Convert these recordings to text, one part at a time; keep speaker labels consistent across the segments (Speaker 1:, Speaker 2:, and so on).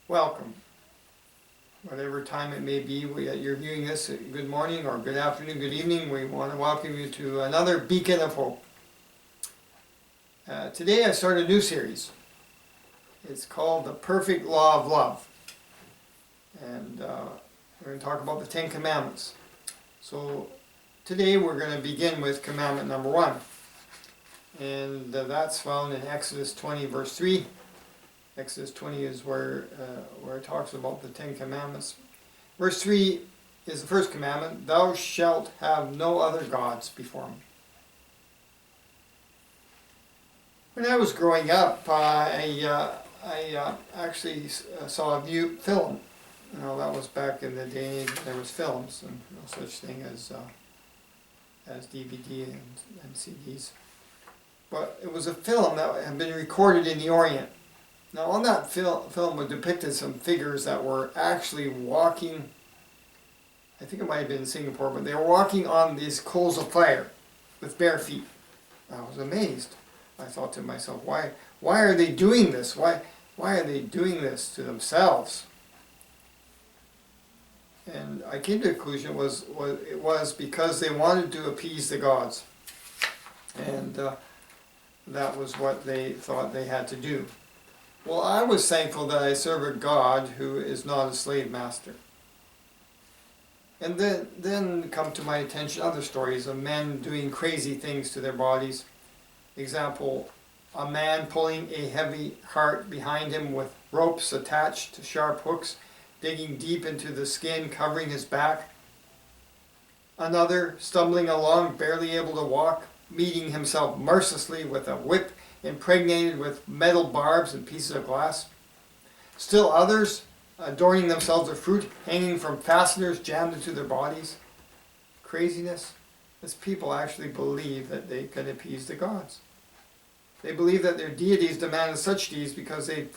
Speaker 1: Welcome. Whatever time it may be that you're viewing this, good morning or good afternoon, good evening, we want to welcome you to another beacon of hope. Today I start a new series. It's called The Perfect Law of Love. And we're going to talk about the Ten Commandments. So today we're going to begin with commandment number 1. And that's found in Exodus 20 verse 3. Exodus 20 is where it talks about the Ten Commandments. Verse 3 is the first commandment: Thou shalt have no other gods before me. When I was growing up, I actually saw a film. You know, that was back in the day when there was films and no such thing as DVD and CDs. But it was a film that had been recorded in the Orient. Now on that film it depicted some figures that were actually walking, I think it might have been in Singapore, but they were walking on these coals of fire with bare feet. I was amazed. I thought to myself, why are they doing this? Why are they doing this to themselves? And I came to the conclusion it was because they wanted to appease the gods. And that was what they thought they had to do. Well, I was thankful that I serve a God who is not a slave master. And then come to my attention other stories of men doing crazy things to their bodies. Example, a man pulling a heavy cart behind him with ropes attached to sharp hooks, digging deep into the skin, covering his back. Another stumbling along, barely able to walk, meeting himself mercilessly with a whip impregnated with metal barbs and pieces of glass. Still others adorning themselves with fruit hanging from fasteners jammed into their bodies. Craziness. As people actually believe that they can appease the gods. They believe that their deities demanded such deeds because they'd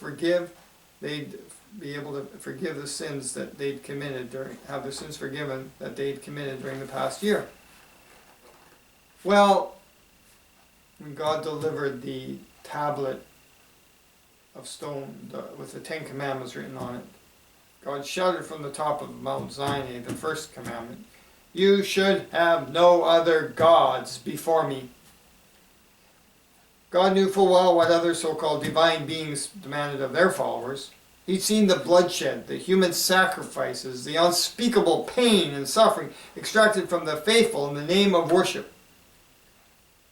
Speaker 1: be able to forgive the sins that they'd committed have their sins forgiven that they'd committed during the past year. Well, when God delivered the tablet of stone with the Ten Commandments written on it, God shouted from the top of Mount Sinai, the first commandment, "You should have no other gods before me." God knew full well what other so-called divine beings demanded of their followers. He'd seen the bloodshed, the human sacrifices, the unspeakable pain and suffering extracted from the faithful in the name of worship.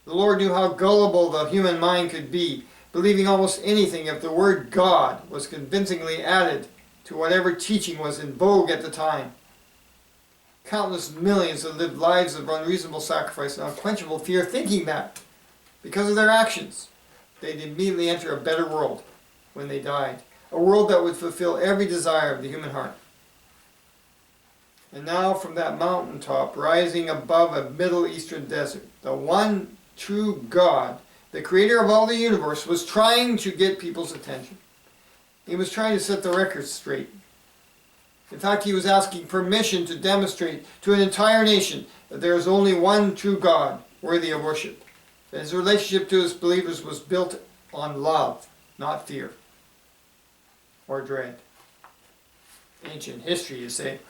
Speaker 1: The Lord knew how gullible the human mind could be, believing almost anything if the word God was convincingly added to whatever teaching was in vogue at the time. Countless millions had lived lives of unreasonable sacrifice and unquenchable fear, thinking that, because of their actions, they'd immediately enter a better world when they died, a world that would fulfill every desire of the human heart. And now from that mountaintop, rising above a Middle Eastern desert, the one true God, the creator of all the universe, was trying to get people's attention. He was trying to set the record straight. In fact, he was asking permission to demonstrate to an entire nation that there is only one true God worthy of worship. That his relationship to his believers was built on love, not fear or dread. Ancient history, you say,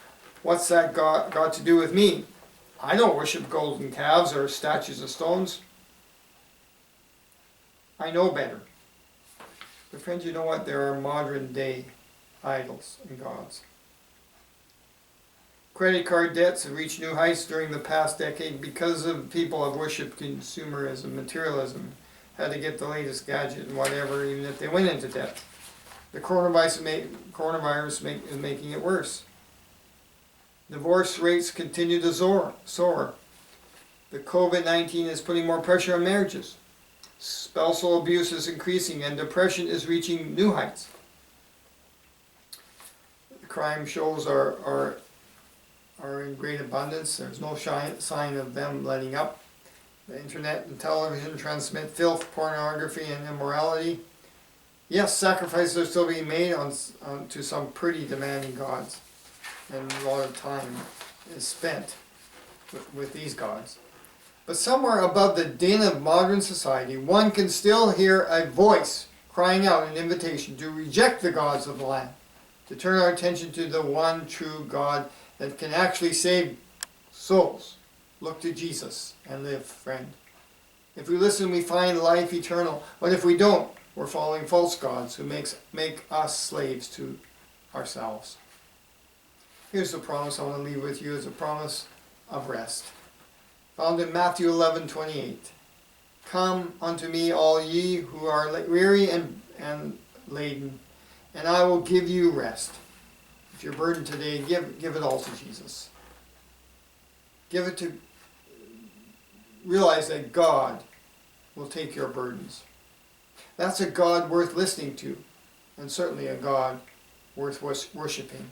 Speaker 1: what's that got to do with me? I don't worship golden calves or statues of stones. I know better. But friends, you know what? There are modern day idols and gods. Credit card debts have reached new heights during the past decade because of people have worshipped consumerism, materialism, had to get the latest gadget and whatever, even if they went into debt. The coronavirus is making it worse. Divorce rates continue to soar. The COVID-19 is putting more pressure on marriages. Spousal abuse is increasing and depression is reaching new heights. The crime shows are in great abundance. There's no sign of them letting up. The internet and television transmit filth, pornography, and immorality. Yes, sacrifices are still being made to some pretty demanding gods. And a lot of time is spent with these gods. But somewhere above the din of modern society, one can still hear a voice crying out an invitation to reject the gods of the land to turn our attention to the one true God that can actually save souls. Look to Jesus and live, friend. If we listen, we find life eternal. But if we don't, we're following false gods who make us slaves to ourselves. Here's the promise I want to leave with you as a promise of rest. Found in Matthew 11:28. Come unto me, all ye who are weary and laden, and I will give you rest. If you're burdened today, give it all to Jesus. Give it to, realize that God will take your burdens. That's a God worth listening to, and certainly a God worth worshiping.